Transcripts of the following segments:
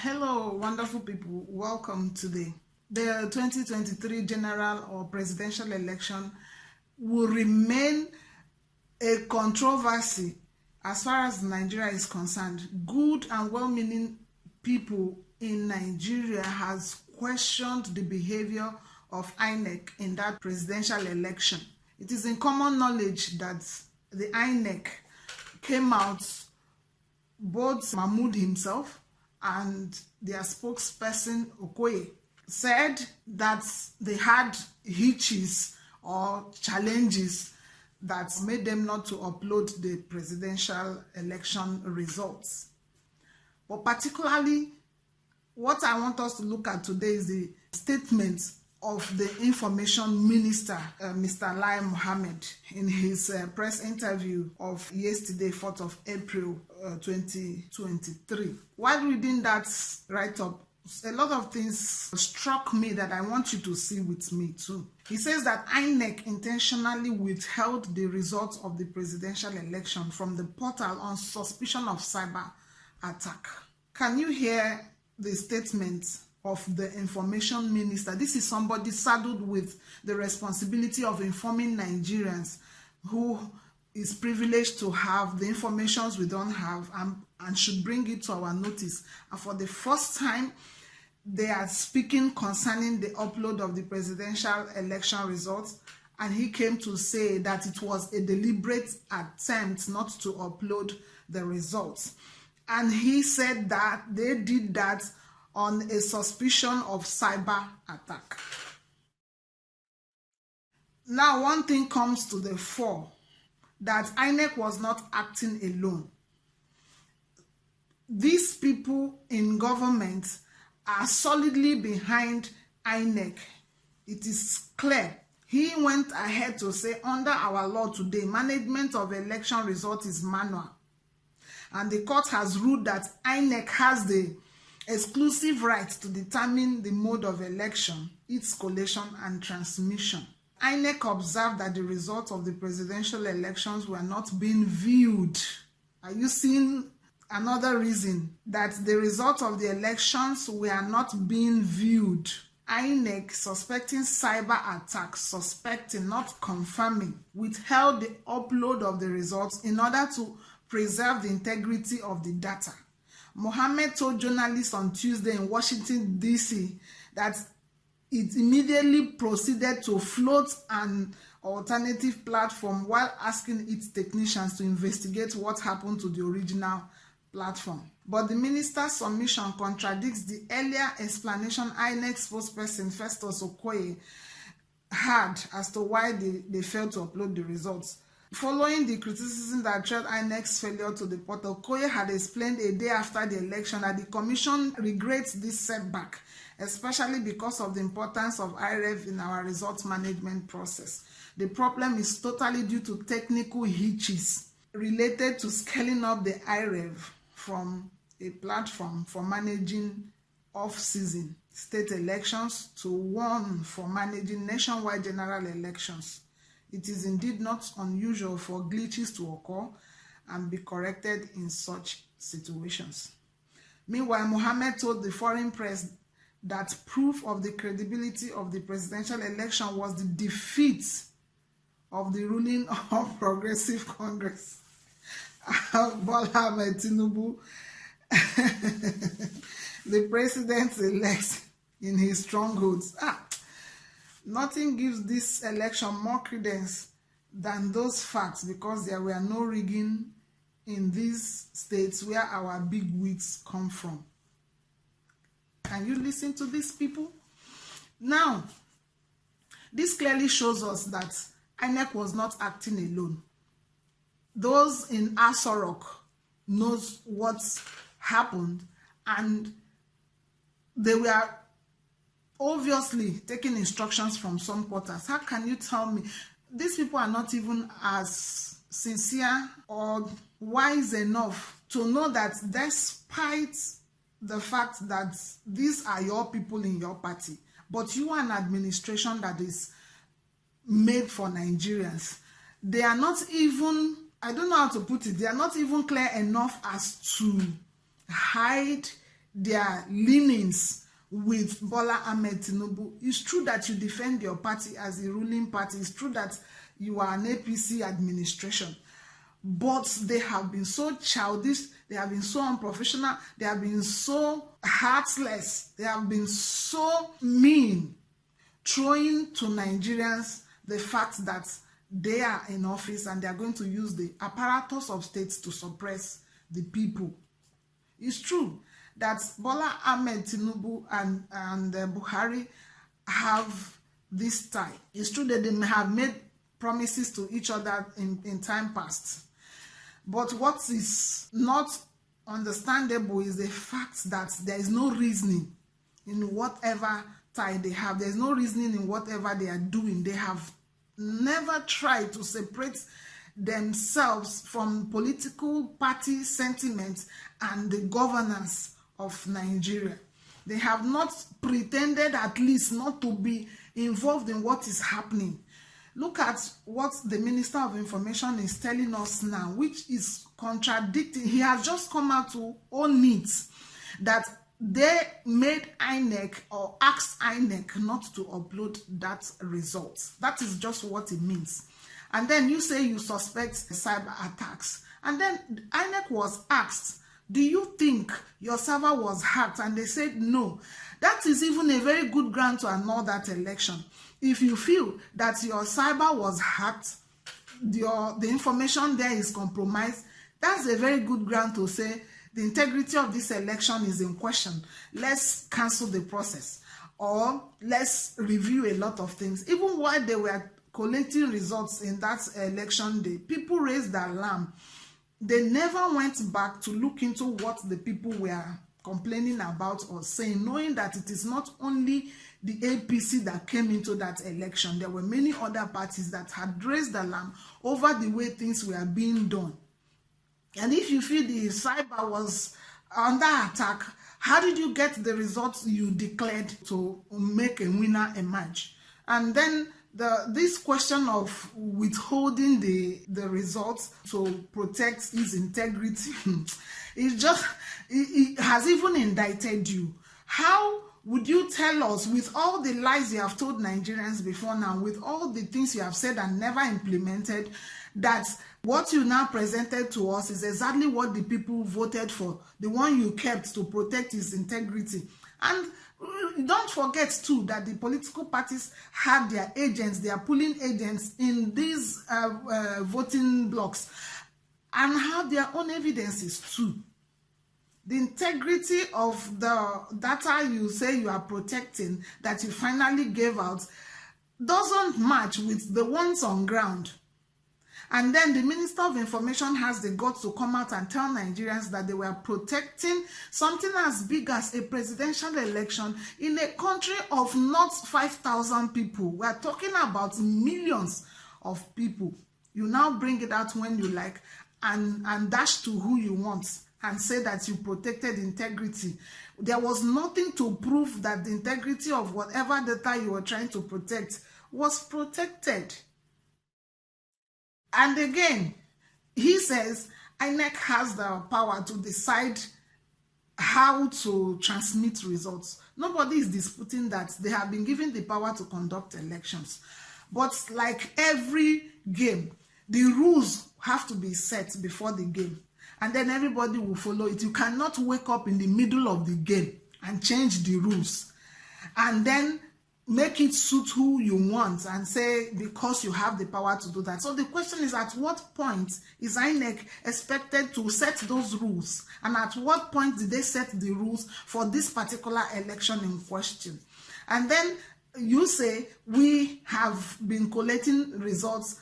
Hello, wonderful people. Welcome today. The 2023 general or presidential election will remain a controversy as far as Nigeria is concerned. Good and well-meaning people in Nigeria has questioned the behavior of INEC in that presidential election. It is in common knowledge that the INEC came out, both Mahmoud himself and their spokesperson Okoye said that they had hitches or challenges that made them not to upload the presidential election results. But particularly, what I want us to look at today is the statement of the information minister, Mr. Lai Mohammed, in his press interview of yesterday, 4th of April 2023. While reading that write-up, a lot of things struck me that I want you to see with me too. He says that INEC intentionally withheld the results of the presidential election from the portal on suspicion of cyber attack. Can you hear the statement of the information minister? This is somebody saddled with the responsibility of informing Nigerians, who is privileged to have the informations we don't have and should bring it to our notice. And for the first time, they are speaking concerning the upload of the presidential election results, and he came to say that it was a deliberate attempt not to upload the results. And he said that they did that on a suspicion of cyber attack. Now, one thing comes to the fore, that INEC was not acting alone. These people in government are solidly behind INEC. It is clear. He went ahead to say, under our law today, management of election results is manual. And the court has ruled that INEC has the exclusive right to determine the mode of election, its collation and transmission. INEC observed that the results of the presidential elections were not being viewed. Are you seeing another reason that the results of the elections were not being viewed? INEC, suspecting cyber attacks, not confirming, withheld the upload of the results in order to preserve the integrity of the data. Mohammed told journalists on Tuesday in Washington, D.C. that it immediately proceeded to float an alternative platform while asking its technicians to investigate what happened to the original platform. But the minister's submission contradicts the earlier explanation INEC spokesperson Festus Okoye had as to why they failed to upload the results. Following the criticism that trailed INEC's failure to the portal, Okoye had explained a day after the election that the commission regrets this setback, especially because of the importance of IREV in our results management process. The problem is totally due to technical hitches related to scaling up the IREV from a platform for managing off-season state elections to one for managing nationwide general elections. It is indeed not unusual for glitches to occur and be corrected in such situations. Meanwhile, Mohammed told the foreign press that proof of the credibility of the presidential election was the defeat of the ruling of Progressive Congress, Bola Ahmed Tinubu, the president-elect, in his strongholds. Nothing gives this election more credence than those facts, because there were no rigging in these states where our big wigs come from. Can you listen to these people? Now, this clearly shows us that INEC was not acting alone. Those in Aso Rock knows what happened, and they were obviously taking instructions from some quarters. How can you tell me these people are not even as sincere or wise enough to know that despite the fact that these are your people in your party, but you are an administration that is made for Nigerians, they are not even, I don't know how to put it, they are not even clear enough as to hide their leanings with Bola Ahmed Tinubu. It's true that you defend your party as a ruling party. It's true that you are an APC administration. But they have been so childish, they have been so unprofessional, they have been so heartless, they have been so mean, throwing to Nigerians the fact that they are in office and they are going to use the apparatus of states to suppress the people. It's true that Bola Ahmed Tinubu and Buhari have this tie. It's true that they may have made promises to each other in time past. But what is not understandable is the fact that there is no reasoning in whatever tie they have. There is no reasoning in whatever they are doing. They have never tried to separate themselves from political party sentiment and the governance of Nigeria. They have not pretended, at least, not to be involved in what is happening. Look at what the Minister of Information is telling us now, which is contradicting. He has just come out to own it, that they made INEC or asked INEC not to upload that result. That is just what it means. And then you say you suspect cyber attacks. And then INEC was asked, do you think your server was hacked? And they said no. That is even a very good ground to annul that election. If you feel that your cyber was hacked, the information there is compromised, that's a very good ground to say the integrity of this election is in question. Let's cancel the process, or let's review a lot of things. Even while they were collecting results in that election day, people raised the alarm. They never went back to look into what the people were complaining about or saying, knowing that it is not only the APC that came into that election. There were many other parties that had raised the alarm over the way things were being done. And if you feel the cyber was under attack, how did you get the results you declared to make a winner emerge? And then this question of withholding the results to protect his integrity, it has even indicted you. How would you tell us, with all the lies you have told Nigerians before now, with all the things you have said and never implemented, that what you now presented to us is exactly what the people voted for, the one you kept to protect his integrity? And don't forget too that the political parties have their agents, their polling agents in these voting blocks, and have their own evidences too. The integrity of the data you say you are protecting, that you finally gave out, doesn't match with the ones on ground. And then the Minister of Information has the guts to come out and tell Nigerians that they were protecting something as big as a presidential election in a country of not 5,000 people. We're talking about millions of people. You now bring it out when you like and dash to who you want and say that you protected integrity. There was nothing to prove that the integrity of whatever data you were trying to protect was protected. And again, he says INEC has the power to decide how to transmit results. Nobody is disputing that. They have been given the power to conduct elections. But like every game, the rules have to be set before the game, and then everybody will follow it. You cannot wake up in the middle of the game and change the rules and then make it suit who you want and say because you have the power to do that. So the question is, at what point is INEC expected to set those rules? And at what point did they set the rules for this particular election in question? And then you say we have been collecting results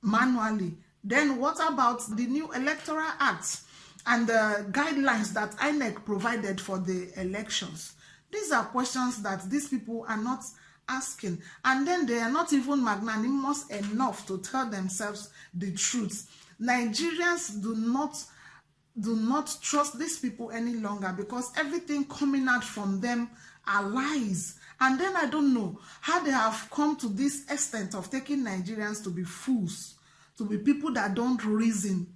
manually. Then what about the new Electoral Act and the guidelines that INEC provided for the elections? These are questions that these people are not asking. And then they are not even magnanimous enough to tell themselves the truth. Nigerians do not trust these people any longer, because everything coming out from them are lies. And then I don't know how they have come to this extent of taking Nigerians to be fools, to be people that don't reason.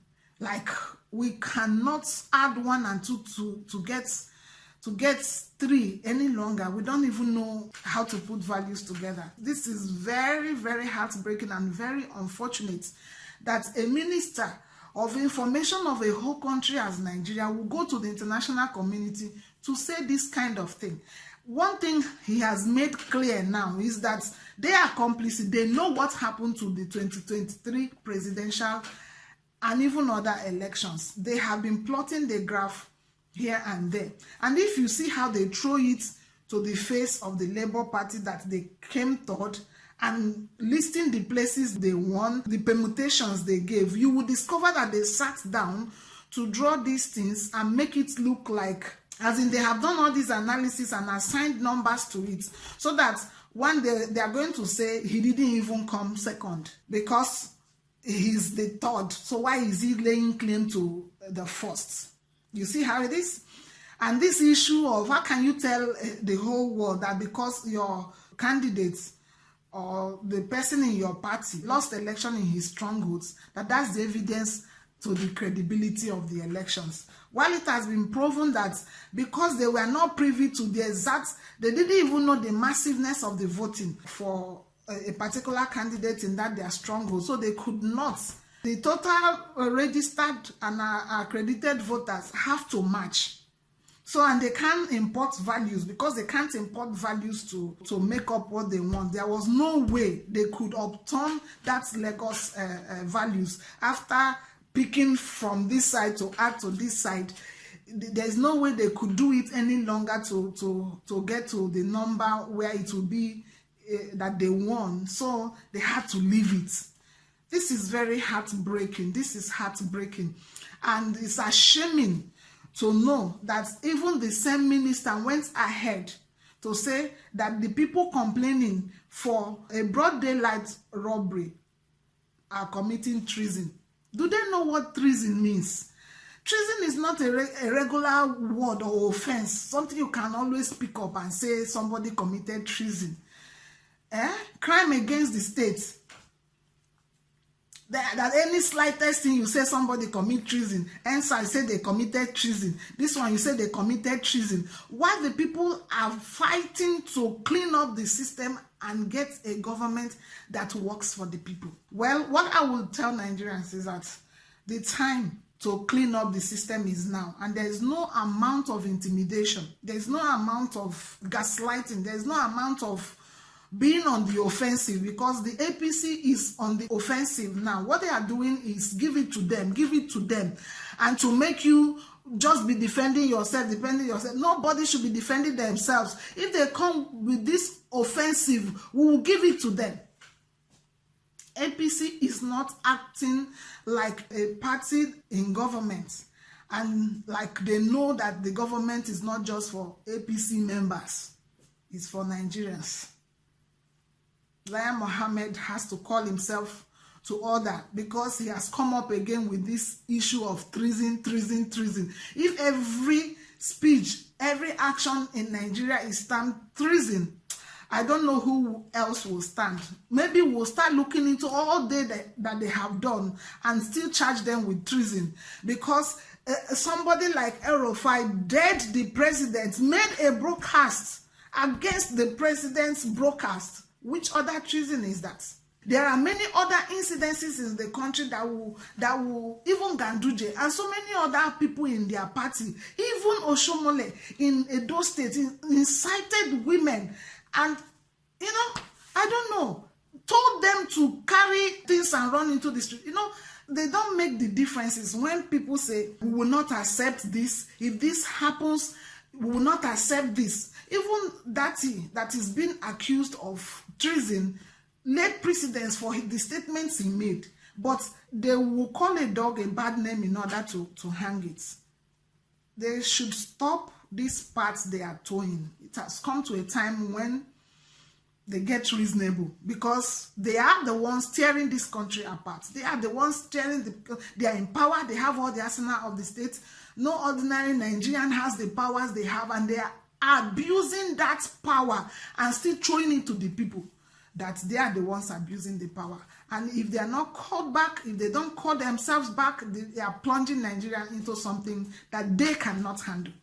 Like, we cannot add 1 and 2 to to get 3 any longer. We don't even know how to put values together. This is very, very heartbreaking and very unfortunate that a minister of information of a whole country as Nigeria will go to the international community to say this kind of thing. One thing he has made clear now is that they are complicit. They know what happened to the 2023 presidential and even other elections. They have been plotting the graph here and there. And if you see how they throw it to the face of the Labour Party that they came third, and listing the places they won, the permutations they gave, you will discover that they sat down to draw these things and make it look like, as in they have done all this analysis and assigned numbers to it, so that one day they are going to say he didn't even come second because he's the third. So why is he laying claim to the first? You see how it is? And this issue of how can you tell the whole world that because your candidates or the person in your party lost election in his strongholds, that's the evidence to the credibility of the elections. While it has been proven that because they were not privy to the exact, they didn't even know the massiveness of the voting for a particular candidate in their stronghold, so they could not. The total registered and accredited voters have to match. So, and they can't import values because they can't import values to make up what they want. There was no way they could upturn that Lagos values after picking from this side to add to this side. There's no way they could do it any longer to get to the number where it will be that they won. So they had to leave it. This is very heartbreaking. This is heartbreaking. And it's shaming to know that even the same minister went ahead to say that the people complaining for a broad daylight robbery are committing treason. Do they know what treason means? Treason is not a regular word or offense, something you can always pick up and say somebody committed treason. Crime against the state. That any slightest thing you say somebody commit treason, hence I say they committed treason. This one you say they committed treason. While the people are fighting to clean up the system and get a government that works for the people. Well, what I will tell Nigerians is that the time to clean up the system is now, and there is no amount of intimidation, there is no amount of gaslighting, there is no amount of being on the offensive, because the APC is on the offensive now. What they are doing is give it to them, and to make you just be defending yourself. Nobody should be defending themselves. If they come with this offensive, we will give it to them. APC is not acting like a party in government, and like they know that the government is not just for APC members, it's for Nigerians. Lai Mohammed has to call himself to order because he has come up again with this issue of treason. If every speech, every action in Nigeria is termed treason, I don't know who else will stand. Maybe we'll start looking into all that they have done and still charge them with treason, because somebody like El-Rufai dared the president, made a broadcast against the president's broadcast. Which other treason is that? There are many other incidences in the country that will even Ganduje and so many other people in their party, even Oshomole in Edo State, incited women and, I don't know, told them to carry things and run into the street. They don't make the differences when people say, we will not accept this. If this happens, we will not accept this. Even that is being accused of treason laid precedence for the statements he made, but they will call a dog a bad name in order to hang it. They should stop these parts they are towing. It has come to a time when they get reasonable, because they are the ones tearing this country apart. They are the ones tearing they are in power. They have all the arsenal of the state. No ordinary Nigerian has the powers they have, and they are abusing that power and still throwing it to the people, that they are the ones abusing the power. And if they are not called back, if they don't call themselves back, they are plunging Nigeria into something that they cannot handle.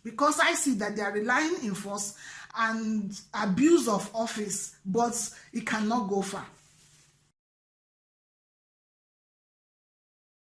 because I see that they are relying in force and abuse of office, but it cannot go far.